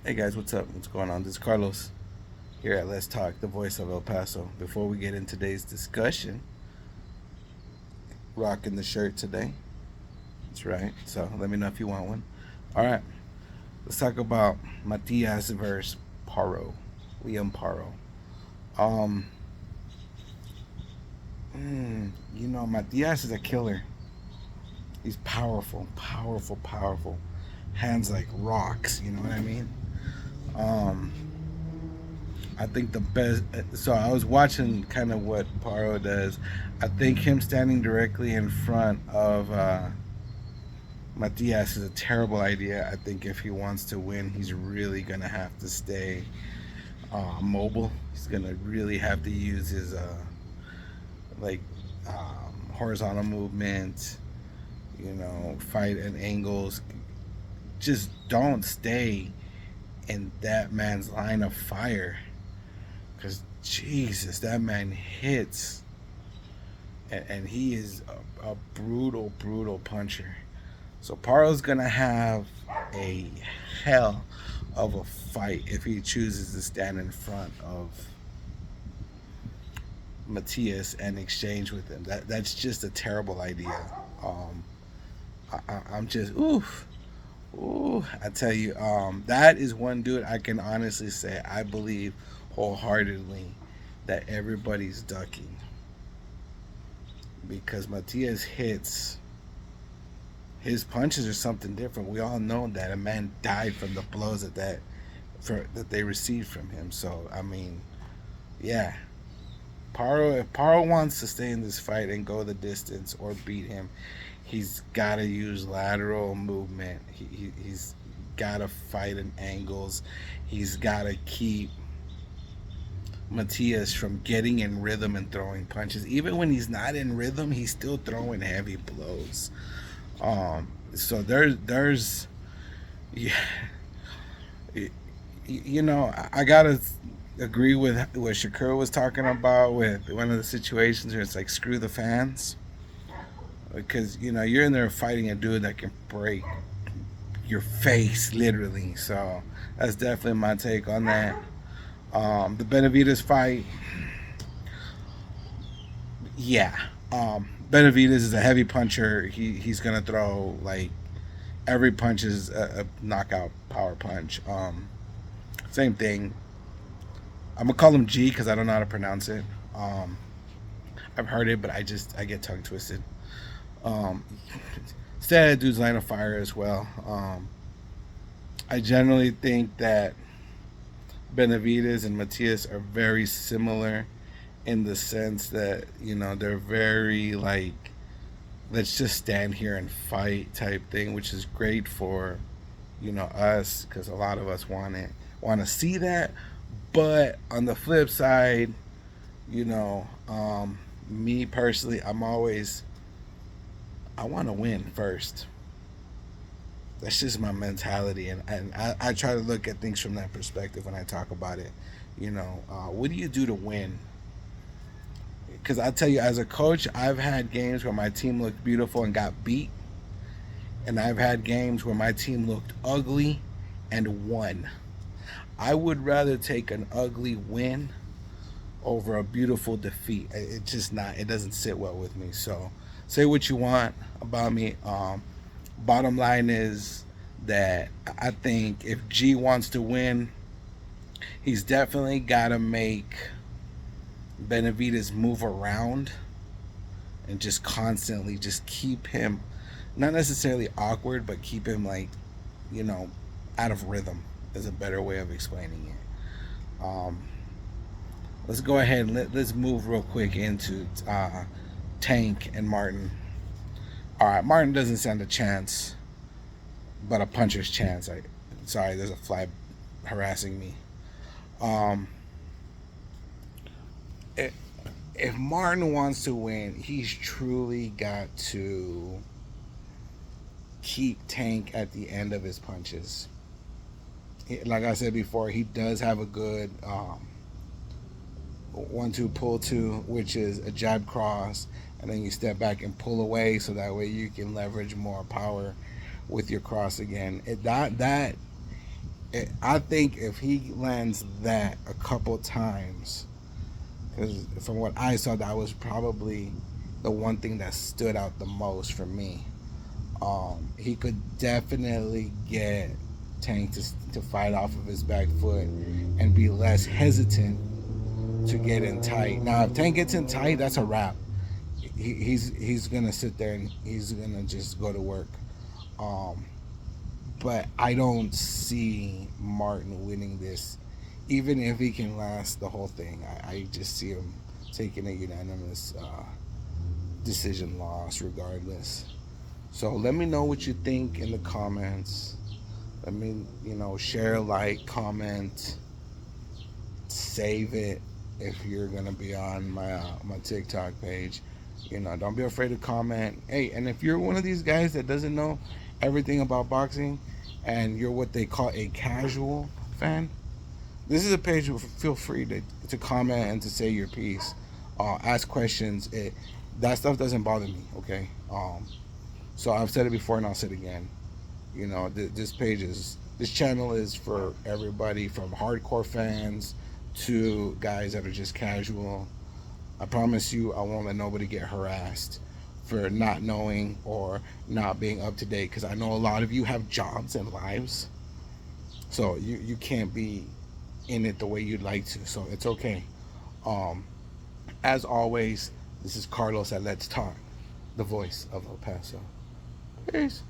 Hey guys, what's up? What's going on? This is Carlos here at Let's Talk, the voice of El Paso. Before we get into today's discussion, rocking the shirt today. That's right. So let me know if you want one. All right, let's talk about Matias versus Paro, Liam Paro. Um, Matias is a killer. He's powerful, powerful, powerful. Hands like rocks. You know what I mean? Um, I think the best. So I was watching kind of what Paro does. I think him standing directly in front of Matias is a terrible idea. I think if he wants to win, he's really gonna have to stay mobile. He's gonna really have to use his like horizontal movement. Fight at angles. Just don't stay in that man's line of fire. Because Jesus, that man hits, and he is a brutal, brutal puncher. So Paro's gonna have a hell of a fight if he chooses to stand in front of Matias and exchange with him. That's just a terrible idea. Um, I'm just oof. Ooh, I tell you, that is one dude I can honestly say I believe wholeheartedly that everybody's ducking because Matias hits his punches are something different. We all know that a man died from the blows that they received from him. So I mean, yeah, Paro if Paro wants to stay in this fight and go the distance or beat him, he's got to use lateral movement. He's got to fight in angles. He's got to keep Matias from getting in rhythm and throwing punches. Even when he's not in rhythm, he's still throwing heavy blows. So there's yeah, I gotta agree with what Shakur was talking about with one of the situations where it's like screw the fans because you're in there fighting a dude that can break your face literally. So that's definitely my take on that. The Benavides fight, yeah. Benavides is a heavy puncher. He's gonna throw like every punch is a knockout power punch. Same thing. I'm gonna call him G because I don't know how to pronounce it. Um, I've heard it, but I get tongue twisted. Um, Instead, dude's line of fire as well. I generally think that Benavides and Matias are very similar in the sense that they're very like let's just stand here and fight type thing, which is great for us because a lot of us want to see that. But on the flip side, you know, um, me personally, I want to win first. That's just my mentality, and I try to look at things from that perspective when I talk about it. What do you do to win? Because I tell you, as a coach, I've had games where my team looked beautiful and got beat, and I've had games where my team looked ugly and won. I would rather take an ugly win over a beautiful defeat. It just not. It doesn't sit well with me. So, say what you want about me. Bottom line is that I think if G wants to win, he's definitely got to make Benavides move around and just constantly just keep him not necessarily awkward, but keep him like you know out of rhythm. Is a better way of explaining it. Let's go ahead and let's move real quick into Tank and Martin. All right, Martin doesn't stand a chance, but a puncher's chance. Sorry, there's a fly harassing me. Um, i- if Martin wants to win, he's truly got to keep Tank at the end of his punches. Like I said before, he does have a good 1-2 pull two, which is a jab cross, and then you step back and pull away, so that way you can leverage more power with your cross again. That I think if he lands that a couple times, because from what I saw, that was probably the one thing that stood out the most for me. He could definitely get Tank to fight off of his back foot and be less hesitant to get in tight. Now, if Tank gets in tight, that's a wrap. He's gonna sit there and he's gonna just go to work. Um, but I don't see Martin winning this, even if he can last the whole thing. I just see him taking a unanimous decision loss regardless. So let me know what you think in the comments. Let me, share, like, comment, save it if you're gonna be on my TikTok page. Don't be afraid to comment. Hey, and if you're one of these guys that doesn't know everything about boxing, and you're what they call a casual fan, this is a page where feel free to comment and to say your piece, ask questions. That stuff doesn't bother me. Okay. So I've said it before and I'll say it again. This channel is for everybody from hardcore fans to guys that are just casual. I promise you, I won't let nobody get harassed for not knowing or not being up to date, because I know a lot of you have jobs and lives, so you can't be in it the way you'd like to. So it's okay. Um, as always, this is Carlos at Let's Talk, the voice of El Paso. Peace.